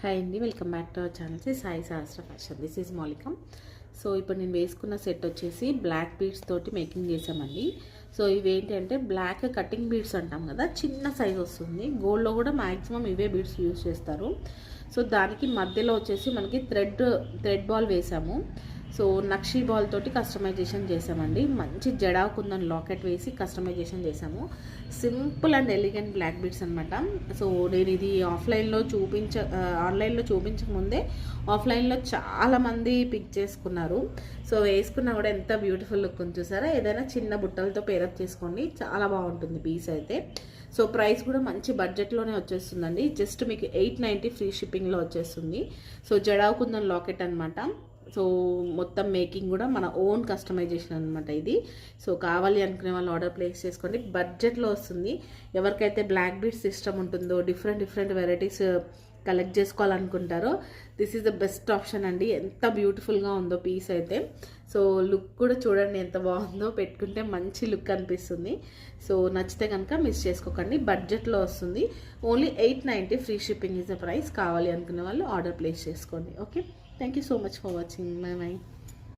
Hi అండి, welcome back to our channel Sai Sahasra fashion. This is మౌలికం. So ఇప్పుడు నేను వేసుకున్న సెట్ వచ్చేసి బ్లాక్ బీడ్స్ తోటి మేకింగ్ చేసామండి. సో ఇవేంటి అంటే బ్లాక్ కటింగ్ బీడ్స్ అంటాం కదా, చిన్న సైజ్ వస్తుంది. గోల్డ్లో కూడా మ్యాక్సిమం ఇవే బీడ్స్ యూజ్ చేస్తారు. సో దానికి మధ్యలో వచ్చేసి మనకి థ్రెడ్ బాల్ వేసాము. సో నక్షీ బాల్ తోటి కస్టమైజేషన్ చేసామండి. మంచి జడా కుందన్ లాకెట్ వేసి కస్టమైజేషన్ చేసాము. Simple and elegant black beads అనమాట. సో నేను ఇది ఆన్లైన్లో చూపించకముందే ఆఫ్లైన్లో చాలామంది పిక్ చేసుకున్నారు. సో వేసుకున్నా కూడా ఎంత బ్యూటిఫుల్ లుక్ ఉంది చూసారా. ఏదైనా చిన్న బుట్టలతో పేరప్ చేసుకోండి, చాలా బాగుంటుంది పీస్ అయితే. సో ప్రైస్ కూడా మంచి బడ్జెట్లోనే వచ్చేస్తుందండి. జస్ట్ మీకు 890 ఫ్రీ షిప్పింగ్లో వచ్చేస్తుంది. సో జడా కుందన్ లాకెట్ అనమాట. సో మొత్తం మేకింగ్ కూడా మన ఓన్ కస్టమైజేషన్ అనమాట ఇది. సో కావాలి అనుకునే వాళ్ళు ఆర్డర్ ప్లేస్ చేసుకోండి. బడ్జెట్లో వస్తుంది. ఎవరికైతే బ్లాక్ బీడ్స్ ఇష్టం ఉంటుందో, డిఫరెంట్ వెరైటీస్ కలెక్ట్ చేసుకోవాలనుకుంటారో, this is the best option అండి. ఎంత బ్యూటిఫుల్గా ఉందో పీస్ అయితే. సో లుక్ కూడా చూడండి ఎంత బాగుందో, పెట్టుకుంటే మంచి లుక్ అనిపిస్తుంది. సో నచ్చితే కనుక మిస్ చేసుకోకండి. బడ్జెట్లో వస్తుంది. Only 890 free shipping is the price. కావాలి అనుకునే వాళ్ళు ఆర్డర్ ప్లేస్ చేసుకోండి. Okay, thank you so much for watching. By by.